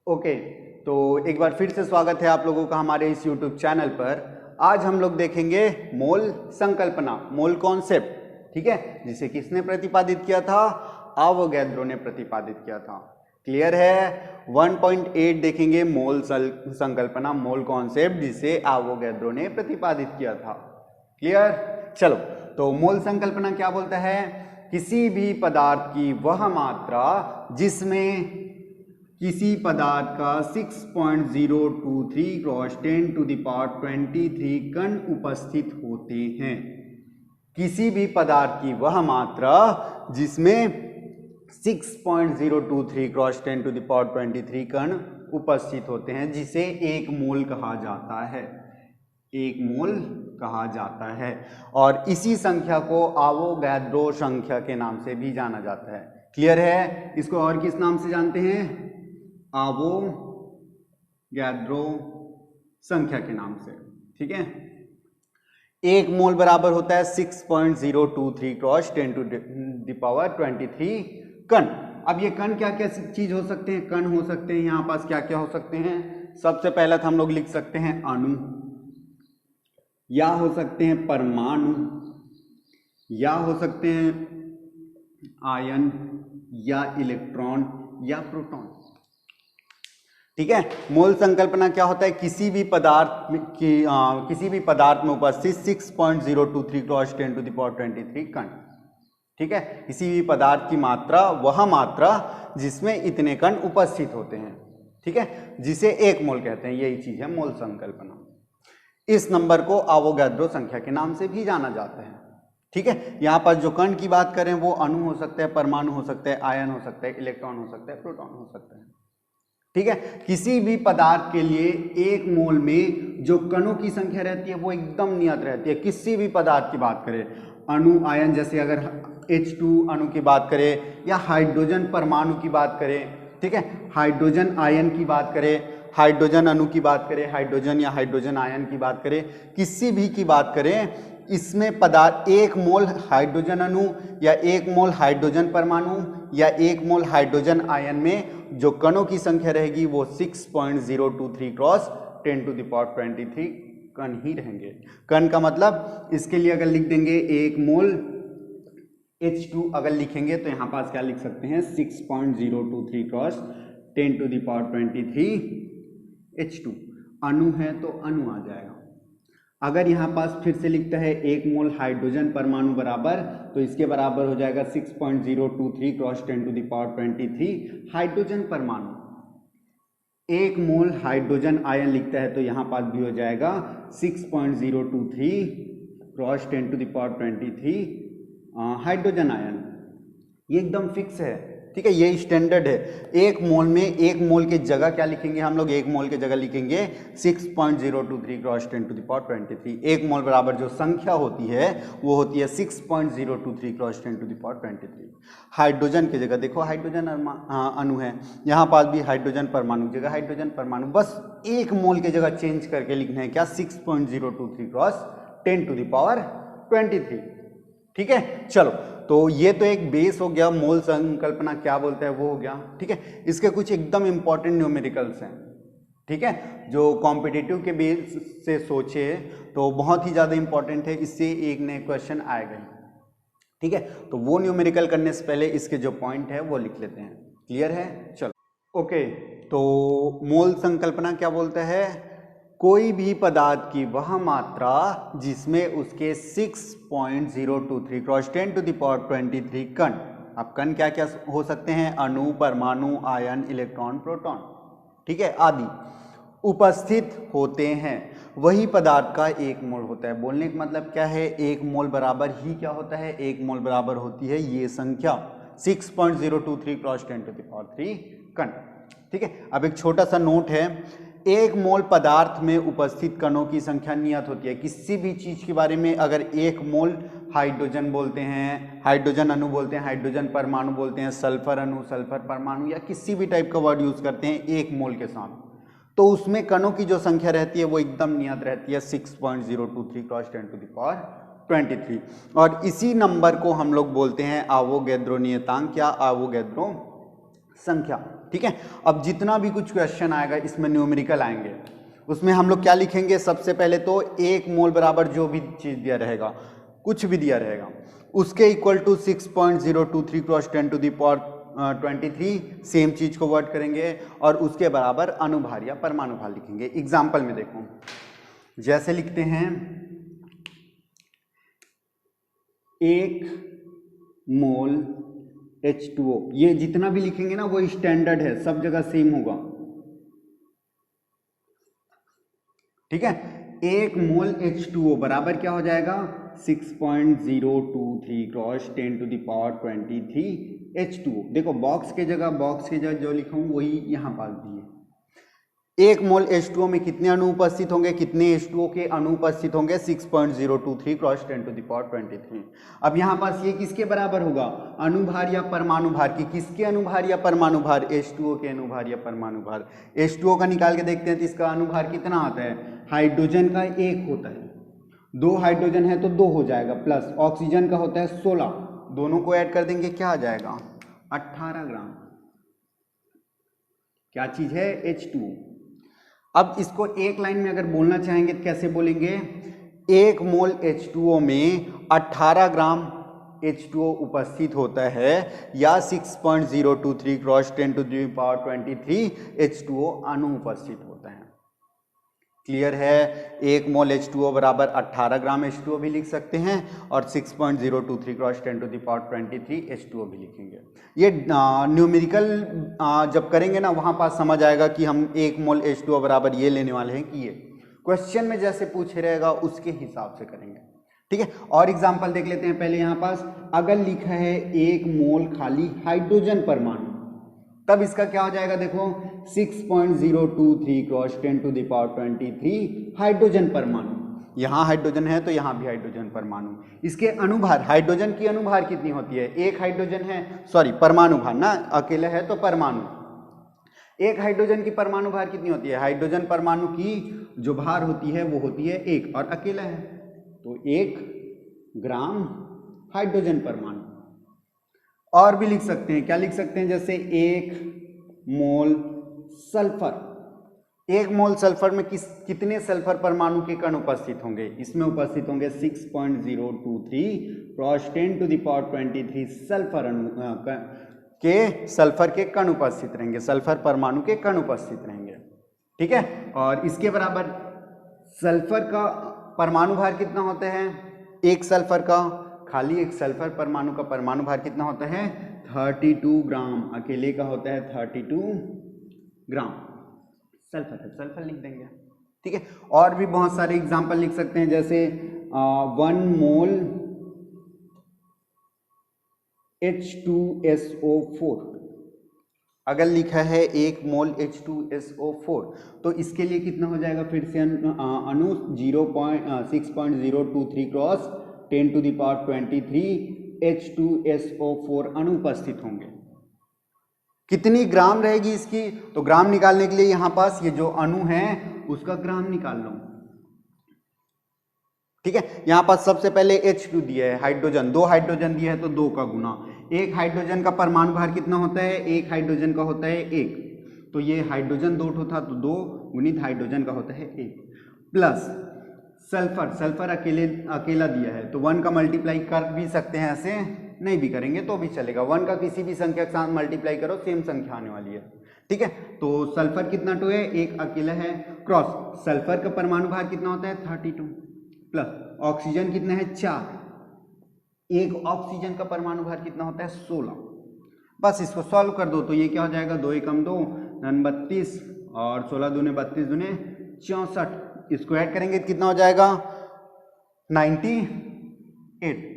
Okay, तो एक बार फिर से स्वागत है आप लोगों का हमारे इस YouTube चैनल पर। आज हम लोग देखेंगे मोल संकल्पना, मोल कॉन्सेप्ट, ठीक है, जिसे किसने प्रतिपादित किया था? आवोगैद्रो ने प्रतिपादित किया था। क्लियर है? 1.8 देखेंगे मोल संकल्पना, मोल कॉन्सेप्ट, जिसे आवोगैद्रो ने प्रतिपादित किया था। क्लियर? चलो, तो मोल संकल्पना क्या बोलता है? किसी भी पदार्थ की वह मात्रा जिसमें किसी पदार्थ का 6.023 क्रॉस 10 टू द पावर 23 कण उपस्थित होते हैं। किसी भी पदार्थ की वह मात्रा जिसमें 6.023 क्रॉस 10 टू द पावर 23 कण उपस्थित होते हैं, जिसे एक मोल कहा जाता है। एक मोल कहा जाता है और इसी संख्या को आवोगैद्रो संख्या के नाम से भी जाना जाता है। क्लियर है? इसको और किस नाम से जानते हैं? आवोगैद्रो संख्या के नाम से। ठीक है, एक मोल बराबर होता है 6.023 क्रॉस 10 टू द पावर 23 कण। अब ये कण क्या क्या चीज हो सकते हैं? कण हो सकते हैं, यहां पास क्या क्या हो सकते हैं? सबसे पहले तो हम लोग लिख सकते हैं अणु, या हो सकते हैं परमाणु, या हो सकते हैं आयन, या इलेक्ट्रॉन, या प्रोटॉन। ठीक है, मोल संकल्पना क्या होता है? किसी भी पदार्थ में उपस्थित 6.023 क्रॉस 10 टू द पावर 23 कण। ठीक है, किसी भी पदार्थ की मात्रा, वह मात्रा जिसमें इतने कण उपस्थित होते हैं, ठीक है, जिसे एक मोल कहते हैं। यही चीज है मोल संकल्पना। इस नंबर को आवोगैद्रो संख्या के नाम से भी जाना जाता है। ठीक है, यहां पर जो कण की बात करें वो अणु हो सकता है, परमाणु हो सकता है, आयन हो सकता है, इलेक्ट्रॉन हो सकता है, प्रोटॉन हो सकता है। ठीक है, किसी भी पदार्थ के लिए एक मोल में जो कणों की संख्या रहती है वो एकदम नियत रहती है। किसी भी पदार्थ की बात करें, अणु, आयन, जैसे अगर H2 अणु की बात करें, या हाइड्रोजन परमाणु की बात करें, ठीक है, हाइड्रोजन आयन की बात करें, हाइड्रोजन अणु की बात करें, हाइड्रोजन या हाइड्रोजन आयन की बात करें, किसी भी की बात करें, इसमें पदार्थ एक मोल हाइड्रोजन अणु या एक मोल हाइड्रोजन परमाणु या एक मोल हाइड्रोजन आयन में जो कणों की संख्या रहेगी वो 6.023 क्रॉस 10 टू द पावर 23 कण ही रहेंगे। कण का मतलब, इसके लिए अगर लिख देंगे एक मोल H2 अगर लिखेंगे तो यहां पास क्या लिख सकते हैं? 6.023 cross 10 to the power 23 H2। अणु है तो अणु आ जाएगा। अगर यहां पास फिर से लिखता है एक मोल हाइड्रोजन परमाणु बराबर, तो इसके बराबर हो जाएगा 6.023 cross 10 to the power 23 hydrogen परमाणु। एक मोल हाइड्रोजन आयन लिखता है तो यहां पास भी हो जाएगा 6.023 cross 10 to the power 23 hydrogen आयन। ये एकदम फिक्स है। ठीक है, ये स्टैंडर्ड है। एक मोल में एक मोल की जगह क्या लिखेंगे हम लोग? एक मोल की जगह लिखेंगे 6.023 क्रॉस 10 टू द पावर 23। एक मोल बराबर जो संख्या होती है वो होती है 6.023 cross 10 to the power 23। Hydrogen की जगह देखो हाइड्रोजन अणु है, यहाँ पास भी हाइड्रोजन परमाणु की जगह हाइड्रोजन परमाणु, बस एक मोल की जगह चेंज करके लिखना है क्या? 6.023 क्रॉस 10 टू द पावर 23। ठीक है, चलो, तो ये तो एक बेस हो गया, मोल संकल्पना क्या बोलता है वो हो गया। ठीक है, इसके कुछ एकदम इंपॉर्टेंट न्यूमेरिकल्स हैं। ठीक है, जो कॉम्पिटिटिव के बेस से सोचे तो बहुत ही ज़्यादा इंपॉर्टेंट है, इससे एक नए क्वेश्चन आएगा। ठीक है, तो वो न्यूमेरिकल करने से पहले इसके जो पॉइंट है वो लिख लेते हैं। क्लियर है? चलो, ओके, तो मोल संकल्पना क्या बोलता है? कोई भी पदार्थ की वह मात्रा जिसमें उसके 6.023 क्रॉस 10 टू द पावर 23 कण, अब कण क्या क्या हो सकते हैं? अणु, परमाणु, आयन, इलेक्ट्रॉन, प्रोटॉन, ठीक है, आदि उपस्थित होते हैं, वही पदार्थ का एक मोल होता है। बोलने का मतलब क्या है? एक मोल बराबर ही क्या होता है? एक मोल बराबर होती है ये संख्या 6.023 क्रॉस 10 टू द पावर 3 कण। ठीक है, अब एक छोटा सा नोट है, एक मोल पदार्थ में उपस्थित कणों की संख्या नियत होती है। किसी भी चीज के बारे में अगर एक मोल हाइड्रोजन बोलते हैं, हाइड्रोजन अणु बोलते हैं, हाइड्रोजन परमाणु बोलते हैं, सल्फर अणु, सल्फर परमाणु, या किसी भी टाइप का वर्ड यूज करते हैं एक मोल के साथ, तो उसमें कणों की जो संख्या रहती है वो एकदम नियत रहती है 6.023 क्रॉस 10 टू द पावर 23। और इसी नंबर को हम लोग बोलते हैं आवोगैद्रो नियतांक या आवोगैद्रो संख्या। ठीक है, अब जितना भी कुछ क्वेश्चन आएगा इसमें न्यूमेरिकल आएंगे, उसमें हम लोग क्या लिखेंगे, सबसे पहले तो 1 मोल बराबर जो भी चीज दिया रहेगा, कुछ भी दिया रहेगा, उसके equal to 6.023 cross 10 to the power 23, same चीज को वर्ड करेंगे और उसके बराबर अनुभार या परमाणु भार लिखेंगे। एग्जाम्पल में देखो, जैसे लिखते हैं 1 मोल H2O, ये जितना भी लिखेंगे ना वो स्टैंडर्ड है, सब जगह सेम होगा। ठीक है, 1 मोल H2O बराबर क्या हो जाएगा, 6.023 cross 10 to the power 23 H2O। देखो बॉक्स के जगह जो लिखा हूं वही यहां पास दिए। 1 मोल H2O में कितने अणु उपस्थित होंगे, कितने H2O के अणु उपस्थित होंगे, 6.023 क्रॉस 10 टू द पावर 23। अब यहाँ पास ये किसके बराबर होगा, अणुभार या परमाणु भार की, किसके अणुभार या परमाणु भार, H2O के अणुभार या परमाणु भार। H2O का निकाल के देखते हैं तो इसका अणुभार कितना आता है, हाइड्रोजन का 1 होता है, 2 हाइड्रोजन है तो 2 हो जाएगा, प्लस ऑक्सीजन का होता है 16, दोनों को ऐड कर देंगे क्या आ जाएगा, 18 ग्राम। क्या चीज है, H2O। अब इसको एक लाइन में अगर बोलना चाहेंगे तो कैसे बोलेंगे, 1 मोल H2O में 18 ग्राम H2O उपस्थित होता है या 6.023 cross 10 to the power 23 H2O अणु उपस्थित होता है। क्लियर है, 1 मोल H2O बराबर 18 ग्राम H2O भी लिख सकते हैं और 6.023 cross 10 to the power 23 H2O भी लिखेंगे। ये न्यूमेरिकल जब करेंगे ना वहाँ पास समझ आएगा कि हम 1 मोल H2O बराबर ये लेने वाले हैं कि ये क्वेश्चन में जैसे पूछे रहेगा उसके हिसाब से करेंगे। ठीक है, और एग्जाम्पल देख लेते हैं। पहले यहाँ पास अगर लिखा है 1 मोल खाली हाइड्रोजन परमाणु, तब इसका क्या हो जाएगा, देखो 6.023 cross 10 to the power 23 hydrogen परमाणु। यहाँ हाइड्रोजन है तो यहाँ भी हाइड्रोजन परमाणु। इसके अणुभार, हाइड्रोजन की अणुभार कितनी होती है, 1 हाइड्रोजन है, सॉरी परमाणु भार ना, अकेला है तो परमाणु, 1 हाइड्रोजन की परमाणु भार कितनी होती है, हाइड्रोजन परमाणु की जो भार होती है वो होती है 1 और अकेला है तो 1 ग्राम हाइड्रोजन परमाणु। और भी लिख सकते हैं, क्या लिख सकते हैं, जैसे 1 मोल सल्फर, 1 मोल सल्फर में कितने सल्फर परमाणु के कण उपस्थित होंगे, इसमें उपस्थित होंगे 6.023 cross 10 to the power 23 sulphur के सल्फर के कण उपस्थित रहेंगे, सल्फर परमाणु के कण उपस्थित रहेंगे। ठीक है, और इसके बराबर सल्फर का परमाणु भार कितना होता है, 1 सल्फर का, खाली 1 सल्फर परमाणु का परमाणु भार कितना होता है, 32 ग्राम, अकेले का होता है 32 ग्राम। सल्फर है, सल्फर लिख देंगे। ठीक है, और भी बहुत सारे एग्जाम्पल लिख सकते हैं, जैसे 1 मोल H2SO4, अगर लिखा है 1 मोल H2SO4 तो इसके लिए कितना हो जाएगा, फिर से अणु 6.023 cross 10 to the power 23 H2SO4 अणु उपस्थित होंगे। कितनी ग्राम रहेगी इसकी, तो ग्राम निकालने के लिए यहां पास ये जो अणु है उसका ग्राम निकाल लो। ठीक है, यहां पास सबसे पहले H2 दिया है, हाइड्रोजन, 2 हाइड्रोजन दिया है तो 2 का गुना, 1 हाइड्रोजन का परमाणु भार कितना होता है, 1 हाइड्रोजन का होता है 1, तो ये हाइड्रोजन 2 था तो 2 गुणित हाइड्रोजन का होता है 1, प्लस सल्फर, सल्फर अकेला दिया है तो 1 का मल्टीप्लाई कर भी सकते हैं, ऐसे नहीं भी करेंगे तो भी चलेगा, 1 का किसी भी संख्या के साथ मल्टीप्लाई करो सेम संख्या आने वाली है। ठीक है, तो सल्फर कितना टू है, 1 अकेला है, क्रॉस सल्फर का परमाणु भार कितना होता है 32, प्लस ऑक्सीजन कितना है 4, 1 ऑक्सीजन का परमाणु भार कितना होता है 16। बस इसको सॉल्व कर दो तो ये क्या हो जाएगा, 2 एकम 2 32 और 16 दूने 32 दूने 64, इसको ऐड करेंगे तो कितना हो जाएगा 98।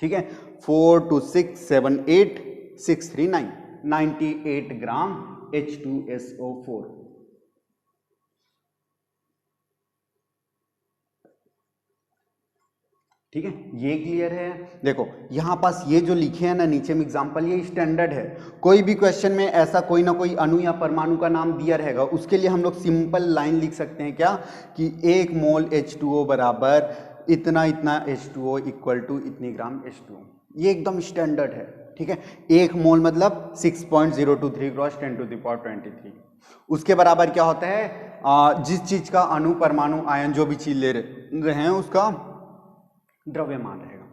ठीक है, 4 2 6 7 8 6 3 9, 98 ग्राम H2SO4। ठीक है, ये क्लियर है। देखो यहां पास ये जो लिखे हैं ना नीचे में एग्जांपल, ये स्टैंडर्ड है, कोई भी क्वेश्चन में ऐसा कोई ना कोई अणु या परमाणु का नाम दिया रहेगा, उसके लिए हम लोग सिंपल लाइन लिख सकते हैं क्या, कि 1 मोल H2O बराबर इतना इतना H2O इक्वल टू इतनी ग्राम H2O, ये एकदम स्टैंडर्ड है। ठीक है, 1 मोल मतलब 6.023 क्रॉस 10 टू द पावर 23। उसके बराबर क्या होता है, जिस चीज का अणु परमाणु आयन जो भी चीज ले रहे हैं उसका द्रव्यमान रहेगा।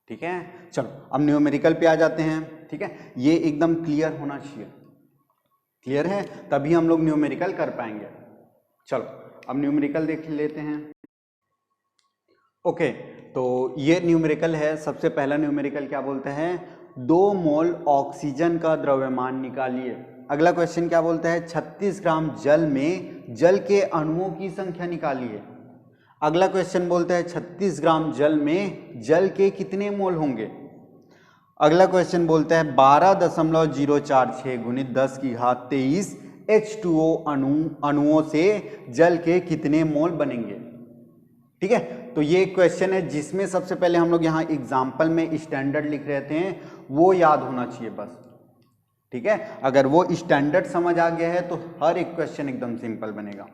ठीक है, चलो अब न्यूमेरिकल पे आ जाते हैं। ठीक है, ये एकदम क्लियर होना चाहिए, क्लियर है तभी हम लोग न्यूमेरिकल कर पाएंगे। चलो अब न्यूमेरिकल देख लेते हैं। ओके, तो ये न्यूमेरिकल है। सबसे पहला न्यूमेरिकल क्या बोलते हैं, 2 मोल ऑक्सीजन का द्रव्यमान निकालिए। अगला क्वेश्चन क्या बोलता है, 36 ग्राम जल में जल के अणुओं की संख्या निकालिए। अगला क्वेश्चन बोलता है 36 ग्राम जल में जल के कितने मोल होंगे। अगला क्वेश्चन बोलता है 12.046 गुणित 10 की घात 23 H2O अणुओं से जल के कितने मोल बनेंगे। ठीक है, तो ये क्वेश्चन है जिसमें सबसे पहले हम लोग यहाँ एग्जाम्पल में स्टैंडर्ड लिख रहे थे, वो याद होना चाहिए बस। ठीक है, अगर वो स्टैंडर्ड समझ आ गया है तो हर एक क्वेश्चन एकदम सिंपल बनेगा।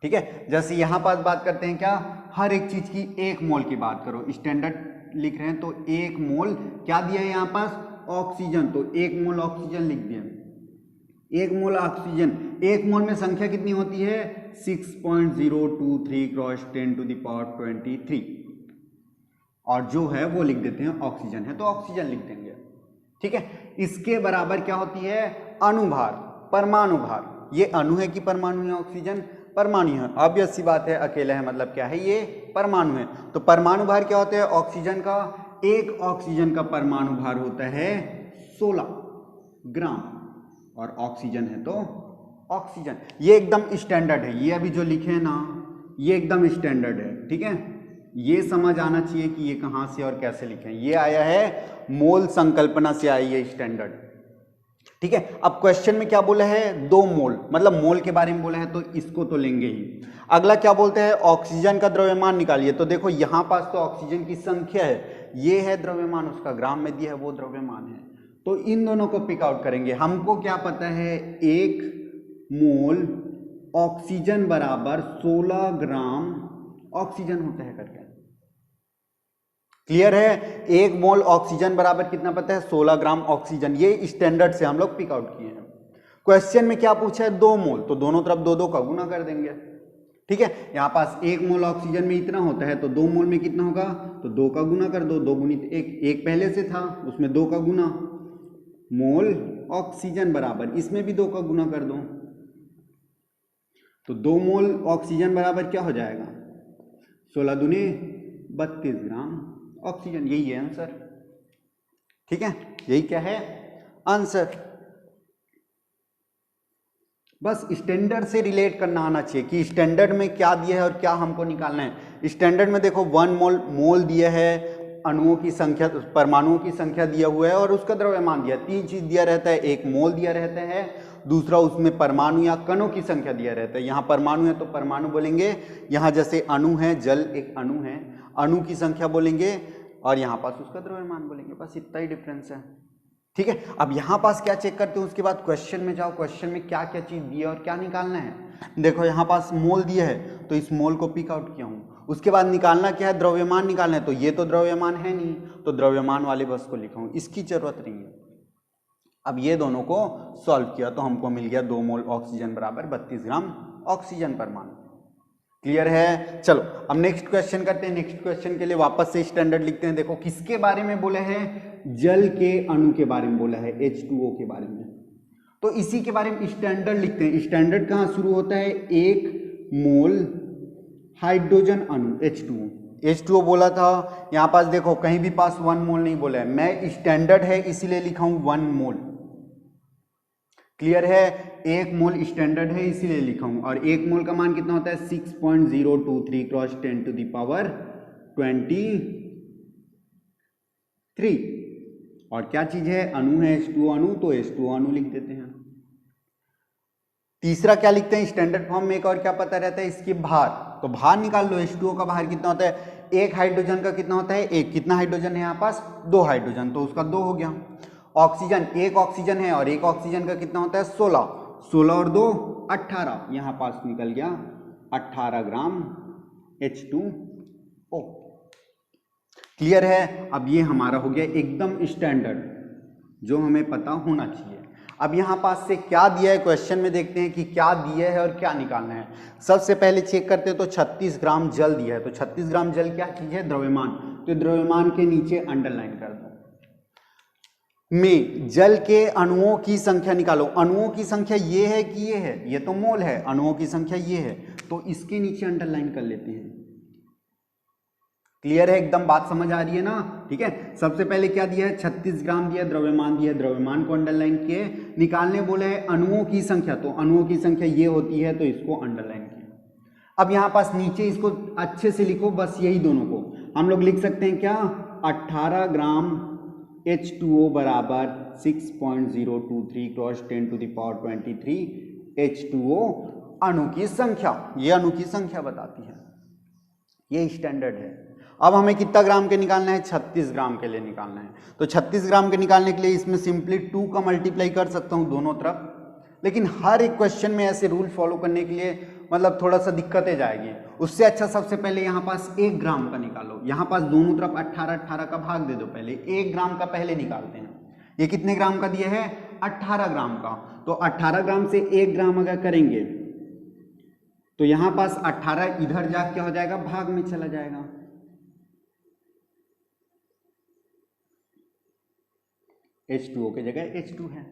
ठीक है, जैसे यहाँ पास बात करते हैं क्या, हर एक चीज की 1 मोल की बात करो, स्टैंडर्ड लिख रहे हैं तो 1 मोल क्या दिया है यहाँ पास, ऑक्सीजन, तो 1 मोल ऑक्सीजन लिख दिया। 1 मोल ऑक्सीजन, 1 मोल में संख्या कितनी होती है, 6.023 क्रॉस 10 टू द पावर 23, और जो है वो लिख देते हैं ऑक्सीजन है तो ऑक्सीजन लिख देंगे। ठीक है, इसके बराबर क्या होती है, अणुभार, परमाणु भार। ये अणु है कि परमाणु है, ऑक्सीजन परमाणु है, ऑब्वियस सी बात है, अकेला है मतलब क्या है, ये परमाणु है। तो परमाणु भार क्या होता है ऑक्सीजन का, एक ऑक्सीजन का परमाणु भार होता है 16 ग्राम, और ऑक्सीजन है तो ऑक्सीजन, ये एकदम स्टैंडर्ड है। ये अभी जो लिखे हैं ना ये एकदम स्टैंडर्ड है। ठीक है, ये समझ आना चाहिए कि ये कहाँ से और कैसे लिखे हैं। ये आया है मोल संकल्पना से आई है स्टैंडर्ड। ठीक है, अब क्वेश्चन में क्या बोला है, 2 मोल, मतलब मोल के बारे में बोला है तो इसको तो लेंगे ही। अगला क्या बोलते हैं, ऑक्सीजन का द्रव्यमान निकालिए। तो देखो यहाँ पास तो ऑक्सीजन की संख्या है, ये है द्रव्यमान, उसका ग्राम में दिया है वो द्रव्यमान है, तो इन दोनों को पिक आउट करेंगे। हमको क्या पता है, 1 मोल ऑक्सीजन बराबर 16 ग्राम ऑक्सीजन होता है करके। क्लियर है, 1 मोल ऑक्सीजन बराबर कितना पता है, 16 ग्राम ऑक्सीजन। ये स्टैंडर्ड से हम लोग पिक आउट किए हैं। क्वेश्चन में क्या पूछा है, 2 मोल, तो दोनों तरफ 2 2 का गुना कर देंगे। ठीक है, यहां पास 1 मोल ऑक्सीजन में इतना होता है तो 2 मोल में कितना होगा, तो 2 का गुना कर दो, 2 गुणित 1, 1 पहले से था उसमें 2 का गुना, मोल ऑक्सीजन बराबर इसमें भी 2 का गुना कर दो, तो 2 मोल ऑक्सीजन बराबर क्या हो जाएगा, 16 दूनी 32 ग्राम ऑक्सीजन। यही है आंसर। ठीक है, यही क्या है आंसर। बस स्टैंडर्ड से रिलेट करना आना चाहिए कि स्टैंडर्ड में क्या दिया है और क्या हमको निकालना है। स्टैंडर्ड में देखो 1 मोल दिया है, अणुओं की संख्या, परमाणुओं की संख्या दिया हुआ है और उसका द्रव्यमान दिया, 3 चीज दिया रहता है, 1 मोल दिया रहता है, दूसरा उसमें परमाणु या कणों की संख्या दिया रहता है। यहाँ परमाणु है तो परमाणु बोलेंगे, यहाँ जैसे अणु है, जल एक अणु है, अणु की संख्या बोलेंगे, और यहाँ पास उसका द्रव्यमान बोलेंगे। बस इतना ही डिफरेंस है। ठीक है, अब यहाँ पास क्या चेक करते हो, उसके बाद क्वेश्चन में जाओ, क्वेश्चन में क्या क्या चीज दी है और क्या निकालना है। देखो यहाँ पास मोल दिया है तो इस मोल को पिक आउट किया हूँ। उसके बाद निकालना क्या है, द्रव्यमान निकालना है, तो ये तो द्रव्यमान है नहीं तो द्रव्यमान वाले बस को लिखा हूँ, इसकी जरूरत नहीं है। अब ये दोनों को सॉल्व किया तो हमको मिल गया 2 मोल ऑक्सीजन बराबर 32 ग्राम ऑक्सीजन परमाणु। क्लियर है, चलो अब नेक्स्ट क्वेश्चन करते हैं। नेक्स्ट क्वेश्चन के लिए वापस से स्टैंडर्ड लिखते हैं। देखो किसके बारे में बोला है, जल के अणु के बारे में बोला है, H2O के बारे में, तो इसी के बारे में स्टैंडर्ड लिखते हैं। स्टैंडर्ड कहाँ शुरू होता है, 1 मोल हाइड्रोजन अणु H2O बोला था। यहाँ पास देखो कहीं भी पास 1 मोल नहीं बोला है, मैं स्टैंडर्ड है इसीलिए लिखा हूं 1 मोल। क्लियर है, 1 मोल स्टैंडर्ड है इसीलिए लिखा हूं, और 1 मोल का मान कितना होता है 6.023 क्रॉस 10 टू द पावर 23। और क्या चीज है, अणु है H2O अणु, तो H2O अणु लिख देते हैं। तीसरा क्या लिखते हैं स्टैंडर्ड फॉर्म में, एक और क्या पता रहता है, इसकी भार, तो भार निकाल लो। H2O का भार कितना होता है, 1 हाइड्रोजन का कितना होता है 1, कितना हाइड्रोजन है यहाँ पास 2 हाइड्रोजन, तो उसका 2 हो गया। ऑक्सीजन 1 ऑक्सीजन है और 1 ऑक्सीजन का कितना होता है 16 और 2 18, यहाँ पास निकल गया 18 ग्राम H2O। क्लियर है, अब ये हमारा हो गया एकदम स्टैंडर्ड। जो हमें पता होना चाहिए। अब यहाँ पास से क्या दिया है क्वेश्चन में, देखते हैं कि क्या दिया है और क्या निकालना है। सबसे पहले चेक करते हैं तो 36 ग्राम जल दिया है, तो 36 ग्राम जल क्या चीज है, द्रव्यमान। तो द्रव्यमान के नीचे अंडरलाइन कर दो। में जल के अणुओं की संख्या निकालो। अणुओं की संख्या ये है कि ये है, ये तो मोल है, अणुओं की संख्या ये है, तो इसके नीचे अंडरलाइन कर लेते हैं। क्लियर है, एकदम बात समझ आ रही है ना। ठीक है, सबसे पहले क्या दिया है, 36 ग्राम दिया, द्रव्यमान दिया, द्रव्यमान को अंडरलाइन किए। निकालने बोले है अणुओं की संख्या, तो अणुओं की संख्या ये होती है, तो इसको अंडरलाइन किया। अब यहां पास नीचे इसको अच्छे से लिखो, बस यही दोनों को हम लोग लिख सकते हैं क्या, 18 ग्राम H2O बराबर 6.023 क्रॉस 10⁻23 H2O अणु की संख्या, ये अणु की संख्या बताती है, ये स्टैंडर्ड है। अब हमें कितना ग्राम के निकालना है, 36 ग्राम के लिए निकालना है। तो 36 ग्राम के निकालने के लिए इसमें सिंपली 2 का मल्टीप्लाई कर सकता हूं दोनों तरफ, लेकिन हर एक क्वेश्चन में ऐसे रूल फॉलो करने के लिए मतलब थोड़ा सा दिक्कतें जाएगी। उससे अच्छा सबसे पहले यहाँ पास 1 ग्राम का निकालो। यहाँ पास दोनों तरफ 18 का भाग दे दो, पहले 1 ग्राम का पहले निकालते हैं। ये कितने ग्राम का दिया है, 18 ग्राम का। तो 18 ग्राम से 1 ग्राम अगर करेंगे तो यहाँ पास 18 इधर जा क्या हो जाएगा, भाग में चला जाएगा। H2O की जगह H2 है।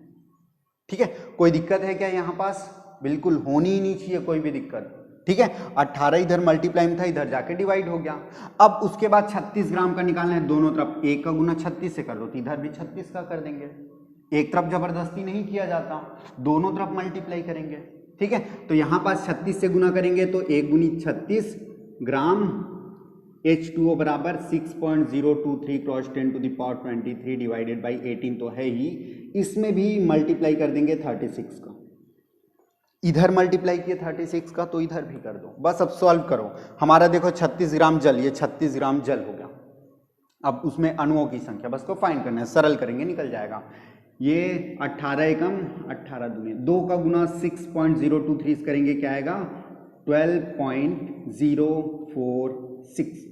ठीक है, कोई दिक्कत है क्या यहाँ पास, बिल्कुल होनी ही नहीं चाहिए कोई भी दिक्कत। ठीक है, 18 इधर मल्टीप्लाई में था, इधर जाके डिवाइड हो गया। अब उसके बाद 36 ग्राम का निकालना है, दोनों तरफ 1 का गुना 36 से कर दो, तो इधर भी 36 का कर देंगे। एक तरफ जबरदस्ती नहीं किया जाता, दोनों तरफ मल्टीप्लाई करेंगे। ठीक है, तो यहाँ पास 36 से गुना करेंगे तो 1 गुनी 36 ग्राम H2O बराबर 6.023 क्रॉस 10⁻23 डिवाइडेड बाई 18 तो है ही, इसमें भी मल्टीप्लाई कर देंगे 36 का। इधर मल्टीप्लाई किए 36 का, तो इधर भी कर दो। बस अब सॉल्व करो। हमारा देखो 36 ग्राम जल, ये 36 ग्राम जल हो गया। अब उसमें अणुओं की संख्या बस को फाइंड करना है, सरल करेंगे निकल जाएगा। ये 18 एकम 18 दूनी 2 का गुना 6.023 करेंगे, क्या आएगा 12.046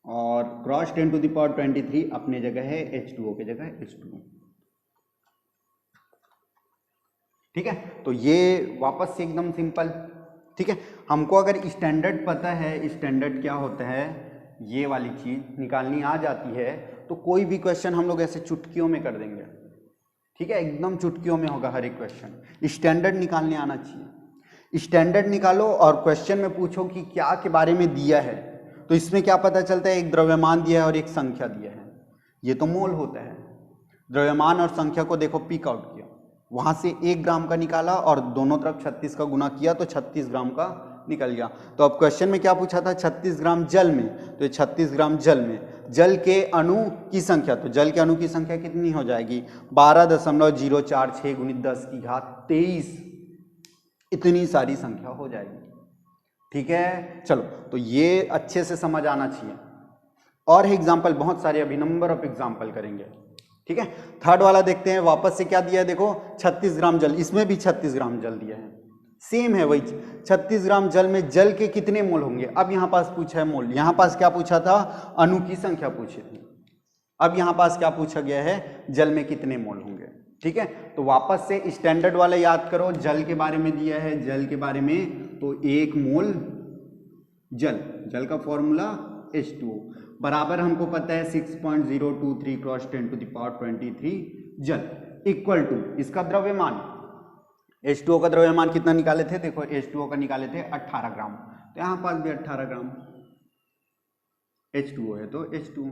और क्रॉस 10⁻23 अपने जगह है, H2O की जगह H2O। ठीक है, तो ये वापस से एकदम सिंपल। ठीक है, हमको अगर स्टैंडर्ड पता है, स्टैंडर्ड क्या होता है, ये वाली चीज निकालनी आ जाती है, तो कोई भी क्वेश्चन हम लोग ऐसे चुटकियों में कर देंगे। ठीक है, एकदम चुटकियों में होगा हर एक क्वेश्चन। स्टैंडर्ड निकालने आना चाहिए। स्टैंडर्ड निकालो और क्वेश्चन में पूछो कि क्या के बारे में दिया है, तो इसमें क्या पता चलता है, एक द्रव्यमान दिया है और एक संख्या दिया है, ये तो मोल होता है। द्रव्यमान और संख्या को देखो पिक आउट किया, वहां से 1 ग्राम का निकाला और दोनों तरफ 36 का गुना किया तो 36 ग्राम का निकल गया। तो अब क्वेश्चन में क्या पूछा था, 36 ग्राम जल में, तो ये 36 ग्राम जल में जल के अणु की संख्या, तो जल के अणु की संख्या कितनी हो जाएगी 12.046 गुणित 10 की घात 23, इतनी सारी संख्या हो जाएगी। ठीक है, चलो तो ये अच्छे से समझ आना चाहिए। और एग्जाम्पल बहुत सारे, अभी नंबर ऑफ एग्जाम्पल करेंगे। ठीक है, थर्ड वाला देखते हैं, वापस से क्या दिया है, देखो 36 ग्राम जल, इसमें भी 36 ग्राम जल दिया है, सेम है वही 36 ग्राम जल में जल के कितने मोल होंगे। अब यहां पास पूछा है मोल, यहां पास क्या पूछा था, अणु की संख्या पूछी थी। अब यहां पास क्या पूछा गया है, जल में कितने मोल होंगे। ठीक है, तो वापस से स्टैंडर्ड वाला याद करो, जल के बारे में दिया है, जल के बारे में, तो 1 मोल जल, जल का फॉर्मूला H2O बराबर हमको पता है 6.023 क्रॉस 10⁻23 जल इक्वल टू इसका द्रव्यमान, H2O का द्रव्यमान कितना निकाले थे, देखो H2O का निकाले थे 18 ग्राम, तो यहां पास भी 18 ग्राम H2O है तो H2O।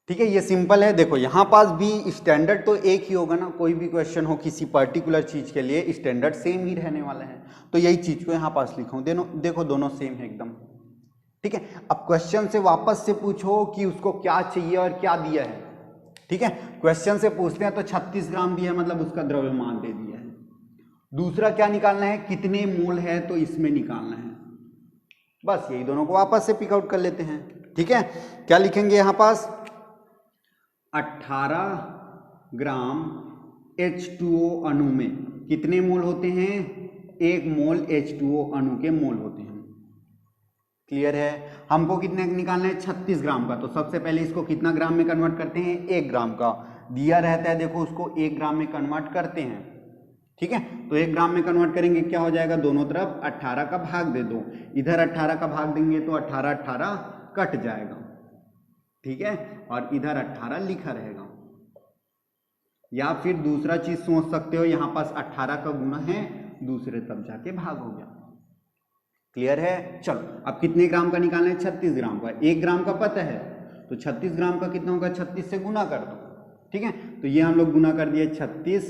ठीक है, ये सिंपल है। देखो यहां पास भी स्टैंडर्ड तो एक ही होगा ना, कोई भी क्वेश्चन हो किसी पर्टिकुलर चीज के लिए स्टैंडर्ड सेम ही रहने वाला है, तो यही चीज को यहां पास लिखा हूं, देखो दोनों सेम है एकदम। ठीक है, अब क्वेश्चन से वापस से पूछो कि उसको क्या चाहिए और क्या दिया है। ठीक है, क्वेश्चन से पूछते हैं तो 36 ग्राम दिया है, मतलब उसका द्रव्यमान दे दिया है। दूसरा क्या निकालना है, कितने मोल है, तो इसमें निकालना है। बस यही दोनों को वापस से पिक आउट कर लेते हैं। ठीक है, क्या लिखेंगे यहां पास 18 ग्राम H2O अणु में कितने मोल होते हैं, 1 मोल H2O अणु के मोल होते हैं। क्लियर है। हमको कितने निकालना है 36 ग्राम का, तो सबसे पहले इसको कितना ग्राम में कन्वर्ट करते हैं 1 ग्राम का दिया रहता है, देखो उसको 1 ग्राम में कन्वर्ट करते हैं। ठीक है, तो 1 ग्राम में कन्वर्ट करेंगे क्या हो जाएगा, दोनों तरफ 18 का भाग दे दो, इधर 18 का भाग देंगे तो 18 18 कट जाएगा। ठीक है, और इधर 18 लिखा रहेगा। या फिर दूसरा चीज सोच सकते हो, यहां पास 18 का गुना है, दूसरे तरफ जाके भाग हो गया। क्लियर है। चलो अब कितने ग्राम का निकालना है 36 ग्राम का। 1 ग्राम का पता है, तो 36 ग्राम का कितना होगा 36 से गुना कर दो। ठीक है, तो ये हम लोग गुना कर दिए 36,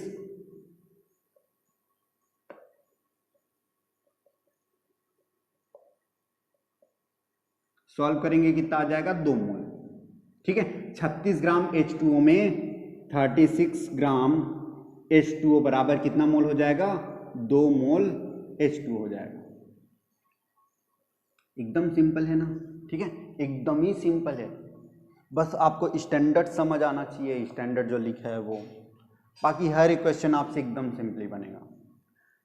सॉल्व करेंगे कितना आ जाएगा 2 मोल। ठीक है, 36 ग्राम H2O में 36 ग्राम H2O बराबर कितना मोल हो जाएगा 2 मोल H2O हो जाएगा। एकदम सिंपल है ना। ठीक है, एकदम ही सिंपल है, बस आपको स्टैंडर्ड समझ आना चाहिए, स्टैंडर्ड जो लिखा है वो, बाकी हर एक क्वेश्चन आपसे एकदम सिंपली बनेगा।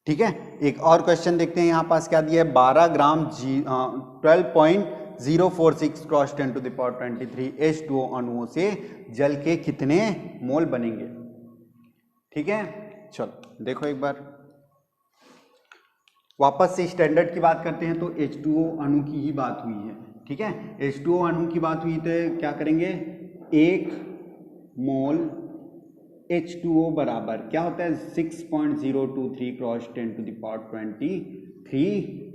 ठीक है, एक और क्वेश्चन देखते हैं, यहाँ पास क्या दिया है 12 gram 12.046 cross 10 to the power 23 H2O अणुओं से जल के कितने मोल बनेंगे। ठीक है, चलो देखो एक बार वापस से स्टैंडर्ड की बात करते हैं, तो H2O अणु की ही बात हुई है। ठीक है, H2O अणु की बात हुई तो क्या करेंगे 1 मोल H2O बराबर क्या होता है 6.023 cross 10 to the power 23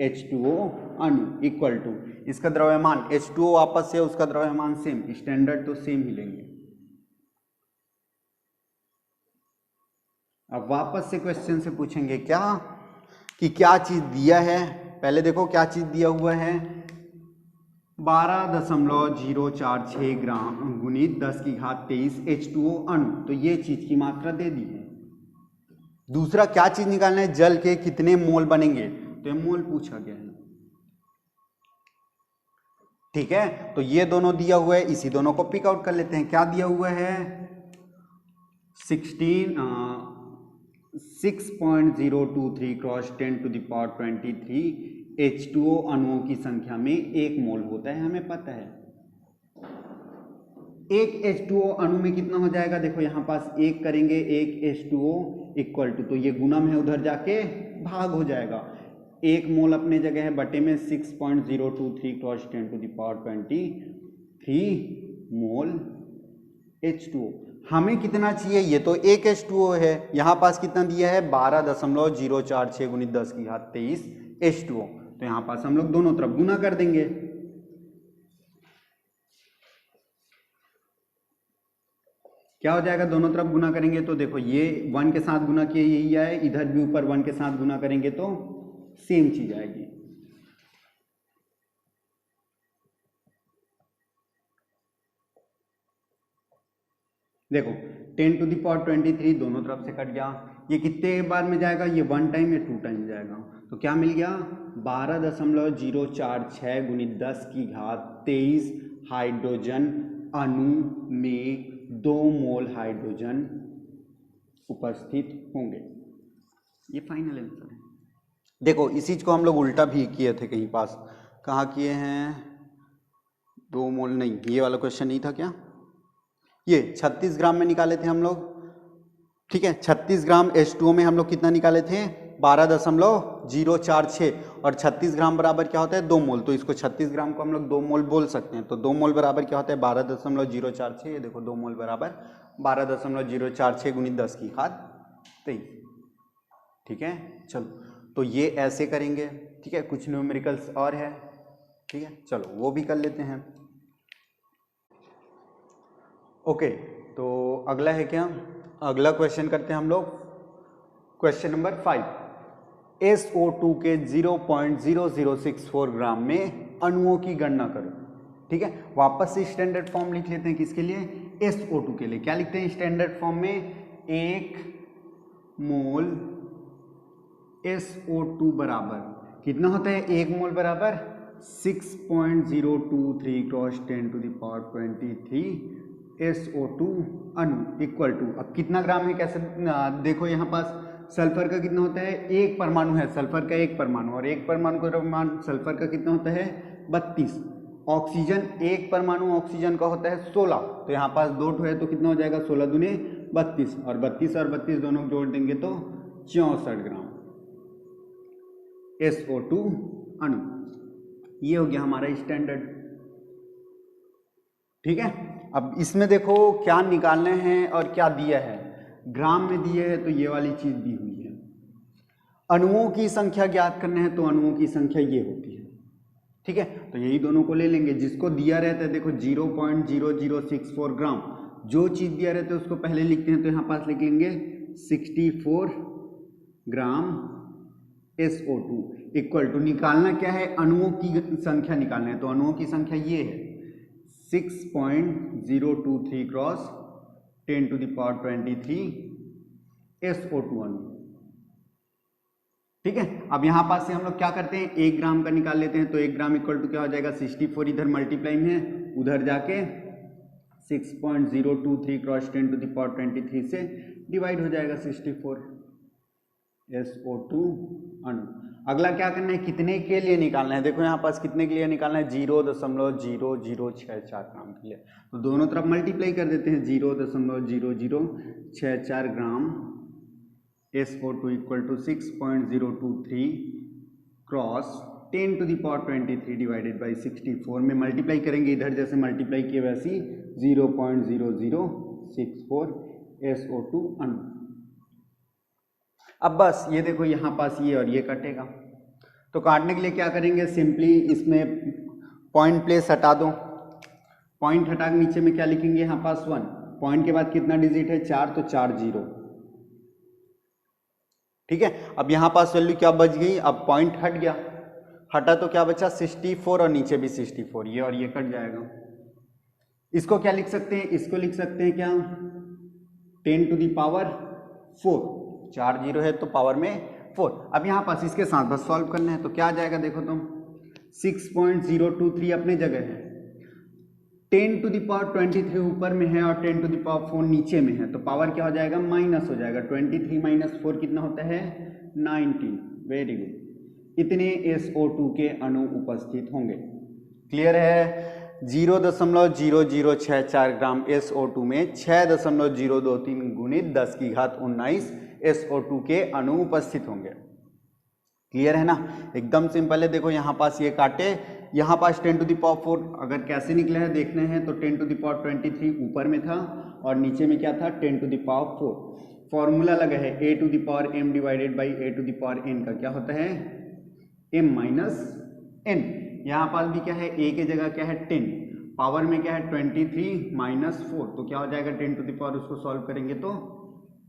H2O अणु इक्वल टू इसका द्रव्यमान H2O वापस से उसका द्रव्यमान सेम, स्टैंडर्ड तो सेम ही लेंगे। अब वापस से क्वेश्चन से पूछेंगे क्या कि क्या चीज दिया है, पहले देखो क्या चीज दिया हुआ है 12.046 ग्राम गुणित 10 की घात 23 H2O अणु, तो ये चीज की मात्रा दे दी है। दूसरा क्या चीज निकालना है जल के कितने मोल बनेंगे, तो ये मोल पूछा गया है। ठीक है, तो ये दोनों दिया हुआ है, इसी दोनों को पिक आउट कर लेते हैं। क्या दिया हुआ है 6.023 cross 10 to the power 23 H2O अणुओं की संख्या में 1 मोल होता है, हमें पता है। एक H2O अणु में कितना हो जाएगा, देखो यहां पास 1 करेंगे 1 H2O इक्वल टू, तो ये गुणम है उधर जाके भाग हो जाएगा। 1 मोल अपने जगह है, बटे में 6.023 cross 10 to the power 23 mole H2O। हमें कितना चाहिए, ये तो 1 H2O है, यहां पास कितना दिया है 12.046 गुणित 10 की घात 23 H2O, तो यहां पास हम लोग दोनों तरफ गुना कर देंगे। क्या हो जाएगा दोनों तरफ गुना करेंगे तो देखो ये 1 के साथ गुना किए यही आए, इधर भी ऊपर 1 के साथ गुना करेंगे तो सेम चीज आएगी। देखो 10 टू द पावर 23 दोनों तरफ से कट गया, ये कितने बार में जाएगा, ये 1 टाइम या 2 टाइम जाएगा, तो क्या मिल गया 12.046 गुणित 10 की घात 23 हाइड्रोजन अणु में 2 मोल हाइड्रोजन उपस्थित होंगे। ये फाइनल आंसर है। देखो इसी चीज को हम लोग उल्टा भी किए थे कहीं पास, कहाँ किए हैं 2 मोल नहीं, ये वाला क्वेश्चन नहीं था क्या, ये 36 ग्राम में निकाले थे हम लोग। ठीक है, 36 ग्राम H2O में हम लोग कितना निकाले थे 12.046 और 36 ग्राम बराबर क्या होता है 2 मोल, तो इसको 36 ग्राम को हम लोग 2 मोल बोल सकते हैं, तो 2 मोल बराबर क्या होता है 12.046, ये देखो 2 मोल बराबर 12.046 गुणित 10 की घात 23। ठीक है, चलो तो ये ऐसे करेंगे। ठीक है, कुछ न्यूमेरिकल्स और है, ठीक है चलो वो भी कर लेते हैं। ओके, तो अगला है क्या, अगला क्वेश्चन करते हैं हम लोग, क्वेश्चन नंबर 5। SO2 के 0.0064 ग्राम में अणुओं की गणना करो। ठीक है, वापस से स्टैंडर्ड फॉर्म लिख लेते हैं, किसके लिए SO2 के लिए। क्या लिखते हैं स्टैंडर्ड फॉर्म में 1 मोल SO2 बराबर कितना होता है 1 मोल बराबर 6.023 cross 10 to the power 23 SO2 अणु इक्वल टू, अब कितना ग्राम है कैसे देखो यहाँ पास सल्फर का कितना होता है 1 परमाणु है, सल्फर का 1 परमाणु, और 1 परमाणु का द्रव्यमान सल्फर का कितना होता है 32। ऑक्सीजन, एक परमाणु ऑक्सीजन का होता है 16, तो यहाँ पास 2 है तो कितना हो जाएगा 16 दूने 32, और 32 दोनों जोड़ देंगे तो 64 ग्राम SO2 अणु। ये हो गया हमारा स्टैंडर्ड। ठीक है, अब इसमें देखो क्या निकालने हैं और क्या दिया है। ग्राम में दिए है तो ये वाली चीज दी हुई है। अणुओं की संख्या ज्ञात करने हैं तो अणुओं की संख्या ये होती है। ठीक है, तो यही दोनों को ले लेंगे। जिसको दिया रहता है देखो 0.0064 ग्राम, जो चीज दिया रहता है उसको पहले लिखते हैं, तो यहाँ पास लिख लेंगे 64 ग्राम SO2 इक्वल टू, निकालना क्या है, अणुओं की संख्या निकालना है, तो अणुओं की संख्या ये है 6.023 क्रॉस 10⁻23 SO2 अणु। ठीक है, अब यहां पास से हम लोग क्या करते हैं, 1 ग्राम का निकाल लेते हैं, तो 1 ग्राम इक्वल टू क्या हो जाएगा 64, इधर मल्टीप्लाई में, उधर जाके 6.023 क्रॉस 10⁻23 से डिवाइड हो जाएगा 64 SO2 अणु। अगला क्या करना है, कितने के लिए निकालना है, देखो यहाँ पास कितने के लिए निकालना है, 0.0064 ग्राम के लिए, तो दोनों तरफ मल्टीप्लाई कर देते हैं, 0.0064 gram SO2 equal to 6.023 cross 10⁻23 divided by 64 में मल्टीप्लाई करेंगे, इधर जैसे मल्टीप्लाई किए वैसे 0.0064 SO2 अणु। अब बस ये देखो यहाँ पास ये और ये कटेगा, तो काटने के लिए क्या करेंगे, सिंपली इसमें पॉइंट प्लेस हटा दो, पॉइंट हटा के नीचे में क्या लिखेंगे, यहाँ पास 1, पॉइंट के बाद कितना डिजिट है 4, तो 4 0। ठीक है, अब यहाँ पास वैल्यू क्या बच गई, अब पॉइंट हट गया, हटा तो क्या बचा 64 और नीचे भी 64, ये और ये कट जाएगा। इसको क्या लिख सकते हैं, इसको लिख सकते हैं क्या 10⁻4, 4 0 है तो पावर में 4। अब यहाँ पास इसके साथ बस सॉल्व करना है, तो क्या आ जाएगा देखो तुम, 6.023 अपने जगह है, 10⁻23 ऊपर में है और 10⁻4 नीचे में है, तो पावर क्या हो जाएगा माइनस हो जाएगा, 23 माइनस 4 कितना होता है 19। वेरी गुड, इतने SO2 के अणु उपस्थित होंगे। क्लियर है, 0.0064 ग्राम SO2 में 6.023 गुणित 10⁻19 SO2 के अणु उपस्थित होंगे। क्लियर है ना, एकदम सिंपल है। देखो यहाँ पास ये काटे, यहाँ पास 10⁻4 अगर कैसे निकला है देखना है तो 10⁻23 ऊपर में था और नीचे में क्या था 10⁻4। फॉर्मूला लगा है a⁻m डिवाइडेड बाई a⁻n का क्या होता है m माइनस n। यहाँ पास भी क्या है, a की जगह क्या है 10, पावर में क्या है 23 माइनस 4, तो क्या हो जाएगा 10⁻, उसको सॉल्व करेंगे तो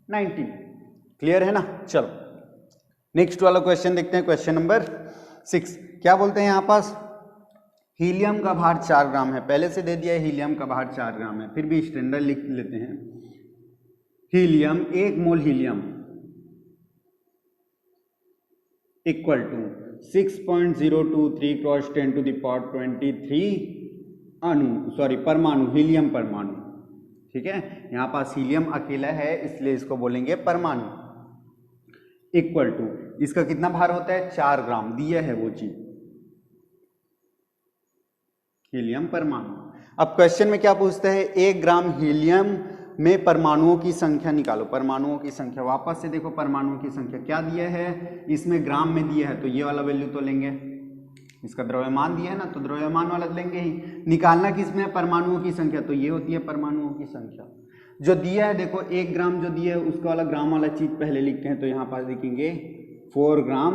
19। क्लियर है ना, चलो नेक्स्ट वाला क्वेश्चन देखते हैं, क्वेश्चन नंबर 6। क्या बोलते हैं यहाँ पास, हीलियम का भार 4 ग्राम है, पहले से दे दिया है हीलियम का भार 4 ग्राम है, फिर भी स्टैंडर्ड लिख लेते हैं। Helium, 1 mole helium equal to 6.023 cross 10⁻23 परमाणु, हीलियम परमाणु। ठीक है, यहाँ पास हीलियम अकेला है इसलिए इसको बोलेंगे परमाणु। इक्वल टू, इसका कितना भार होता है 4 ग्राम, दिया है वो चीज, हीलियम परमाणु। अब क्वेश्चन में क्या पूछता है, 1 ग्राम हीलियम में परमाणुओं की संख्या निकालो। परमाणुओं की संख्या, वापस से देखो परमाणुओं की संख्या क्या दिया है, इसमें ग्राम में दिया है तो ये वाला वैल्यू तो लेंगे, इसका द्रव्यमान दिया है ना तो द्रव्यमान वाला लेंगे ही। निकालना किसमें है, परमाणुओं की संख्या, तो ये होती है परमाणुओं की संख्या। जो दिया है देखो 1 ग्राम जो दिया है उसका वाला ग्राम वाला चीज पहले लिखते हैं, तो यहाँ पास लिखेंगे 4 ग्राम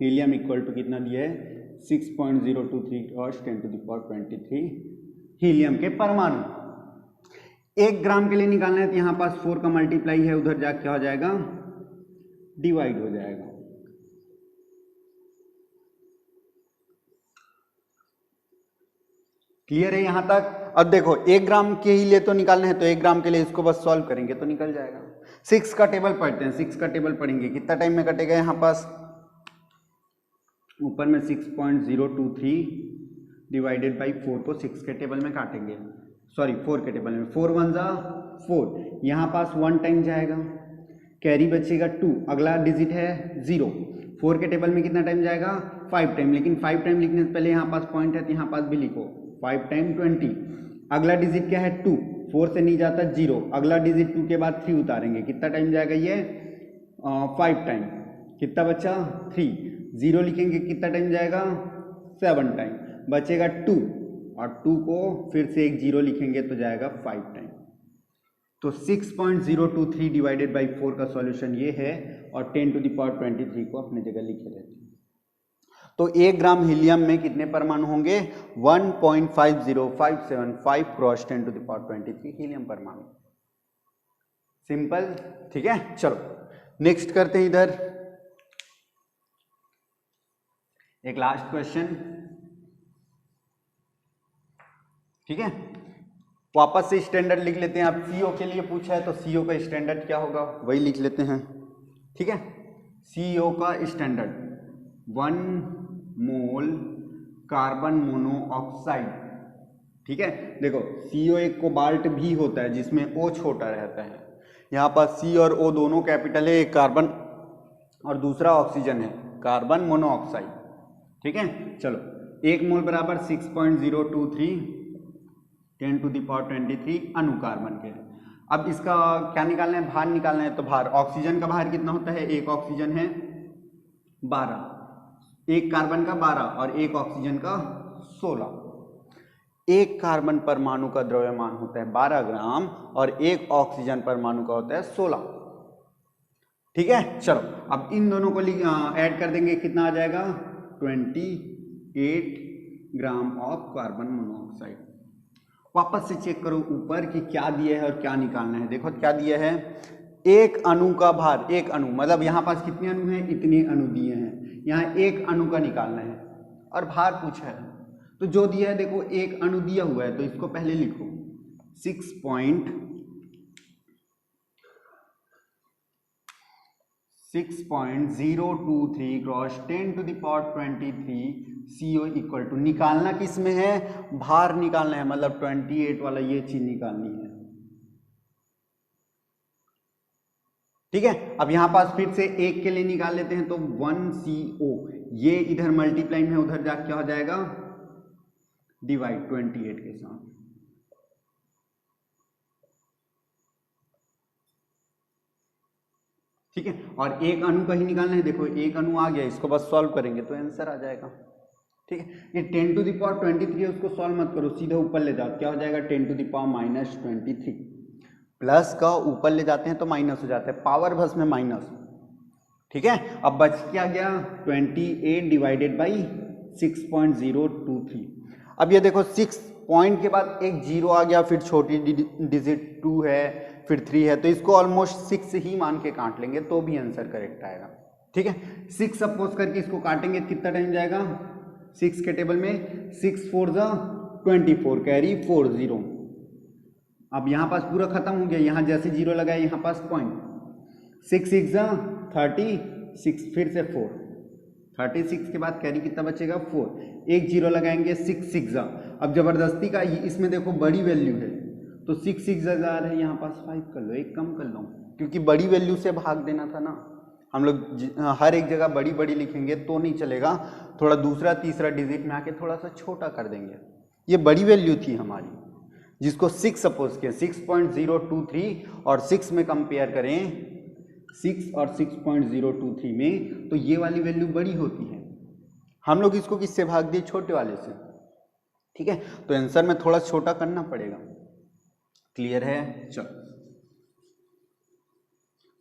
हीलियम इक्वल टू कितना दिया है 6.023 क्रॉस 10⁻23 हीलियम के परमाणु। 1 ग्राम के लिए निकालना है तो यहाँ पास 4 का मल्टीप्लाई है, उधर जाके क्या हो जाएगा डिवाइड हो जाएगा। क्लियर है यहां तक। अब देखो 1 ग्राम के ही लिए तो निकालना है, तो 1 ग्राम के लिए इसको बस सॉल्व करेंगे तो निकल जाएगा। 6 का टेबल पढ़ते हैं, 6 का टेबल पढ़ेंगे, कितना टाइम में कटेगा, यहाँ पास ऊपर में 6.023 डिवाइडेड बाई 4 को 6 के टेबल में काटेंगे, सॉरी 4 के टेबल में, 4 1 जा 4, यहाँ पास 1 टाइम जाएगा, कैरी बचेगा 2, अगला डिजिट है 0, 4 के टेबल में कितना टाइम जाएगा 5 टाइम, लेकिन 5 टाइम लिखने से पहले यहाँ पास पॉइंट है तो यहाँ पास भी लिखो 5 टाइम 20। अगला डिजिट क्या है 2, 4 से नहीं जाता 0, अगला डिजिट 2 के बाद 3 उतारेंगे, कितना टाइम जाएगा ये 5 टाइम, कितना बचा 3, 0 लिखेंगे कितना टाइम जाएगा 7 टाइम, बचेगा 2 और 2 को फिर से एक 0 लिखेंगे तो जाएगा 5 टाइम। तो 6.023 डिवाइडेड बाई 4 का सॉल्यूशन ये है और 10 टू द पावर 23 को अपने जगह लिखे रहते हैं। तो 1 ग्राम हीलियम में कितने परमाणु होंगे 1.50575 cross 10 to the power 23 helium परमाणु। सिंपल, ठीक है। चलो नेक्स्ट करते हैं इधर एक लास्ट क्वेश्चन, ठीक है। वापस से स्टैंडर्ड लिख लेते हैं। आप सीओ के लिए पूछा है तो सीओ का स्टैंडर्ड क्या होगा वही लिख लेते हैं, ठीक है। सीओ का स्टैंडर्ड 1 मोल कार्बन मोनोऑक्साइड, ठीक है। देखो सीओ एक कोबाल्ट भी होता है जिसमें ओ छोटा रहता है, यहाँ पर सी और ओ दोनों कैपिटल है, एक कार्बन और दूसरा ऑक्सीजन है, कार्बन मोनोऑक्साइड, ठीक है। चलो 1 मोल बराबर 6.023 10 टू द पावर 23 अणु कार्बन के। अब इसका क्या निकालना है, भार निकालना है। तो भार, ऑक्सीजन का भार कितना होता है, एक ऑक्सीजन है 12, एक कार्बन का 12 और एक ऑक्सीजन का 16। एक कार्बन परमाणु का द्रव्यमान होता है 12 ग्राम और एक ऑक्सीजन परमाणु का होता है 16, ठीक है। चलो अब इन दोनों को ऐड कर देंगे, कितना आ जाएगा 28 ग्राम ऑफ कार्बन मोनोऑक्साइड। वापस से चेक करो ऊपर कि क्या दिया है और क्या निकालना है। देखो क्या दिया है, एक अणु का भार, एक अणु मतलब यहाँ पास कितने अणु हैं, इतने अणु दिए हैं, यहाँ एक अणु का निकालना है और भार पूछा है। तो जो दिया है देखो एक अणु दिया हुआ है तो इसको पहले लिखो 6.023 cross 10 to the power 23 CO equal to, निकालना किस में है, भार निकालना है, मतलब 28 वाला ये चीज निकालनी है, ठीक है। अब यहां पास फिर से एक के लिए निकाल लेते हैं तो 1 CO, ये इधर मल्टीप्लाई में उधर जाके क्या हो जाएगा डिवाइड 28 के साथ, ठीक है। और एक अणु का ही निकालना है, देखो एक अणु आ गया, इसको बस सॉल्व करेंगे तो आंसर आ जाएगा, ठीक है। ये 10 टू द पावर 23 है, उसको सॉल्व मत करो, सीधा ऊपर ले जाओ, क्या हो जाएगा 10 टू द पावर -23, प्लस का ऊपर ले जाते हैं तो माइनस हो जाता है, पावर भस में माइनस, ठीक है। अब बच क्या गया 28 डिवाइडेड बाई 6.023। अब ये देखो 6 पॉइंट के बाद एक 0 आ गया, फिर छोटी डिजिट 2 है, फिर 3 है, तो इसको ऑलमोस्ट 6 ही मान के काट लेंगे तो भी आंसर करेक्ट आएगा, ठीक है। 6 सपोज करके इसको काटेंगे कितना टाइम जाएगा, 6 के टेबल में 6 4 जा 24 कैरी 4 0। अब यहाँ पास पूरा खत्म हो गया, यहाँ जैसे 0 लगाए यहाँ पास पॉइंट, 6 6 जा 36, फिर से 4, 36 के बाद कैरी कितना बचेगा 4, एक 0 लगाएंगे 6 6 जा। अब जबरदस्ती का इसमें देखो बड़ी वैल्यू है तो 6 6 जा रहा है, यहाँ पास 5 कर लो, एक कम कर लो, क्योंकि बड़ी वैल्यू से भाग देना था ना। हम लोग हर एक जगह बड़ी बड़ी लिखेंगे तो नहीं चलेगा, थोड़ा दूसरा तीसरा डिजिट में आके थोड़ा सा छोटा कर देंगे। ये बड़ी वैल्यू थी हमारी जिसको 6 सपोज किया, 6.023 और 6 में कंपेयर करें 6 और 6.023 में तो ये वाली वैल्यू बड़ी होती है, हम लोग इसको किससे भाग दिए, छोटे वाले से, ठीक है। तो आंसर में थोड़ा छोटा करना पड़ेगा, क्लियर है। चलो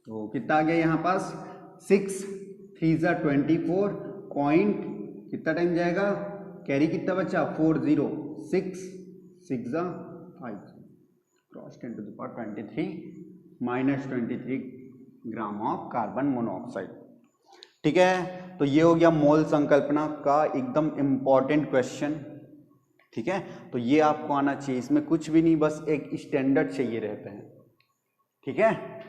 तो कितना आ गया यहाँ पास 6 3 जा 24 पॉइंट, कितना टाइम जाएगा, कैरी कितना बचा 4 0, 6 6 जा 5 cross 10 to the power 23 -23 gram of carbon monoxide, ठीक है। तो ये हो गया मोल संकल्पना का एकदम इंपॉर्टेंट क्वेश्चन, ठीक है। तो ये आपको आना चाहिए, इसमें कुछ भी नहीं, बस एक स्टैंडर्ड चाहिए रहता है, ठीक है।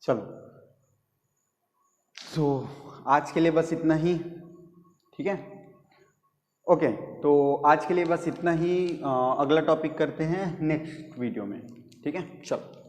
चलो तो आज के लिए बस इतना ही, ठीक है, ओके। तो आज के लिए बस इतना ही, अगला टॉपिक करते हैं नेक्स्ट वीडियो में, ठीक है, चलो।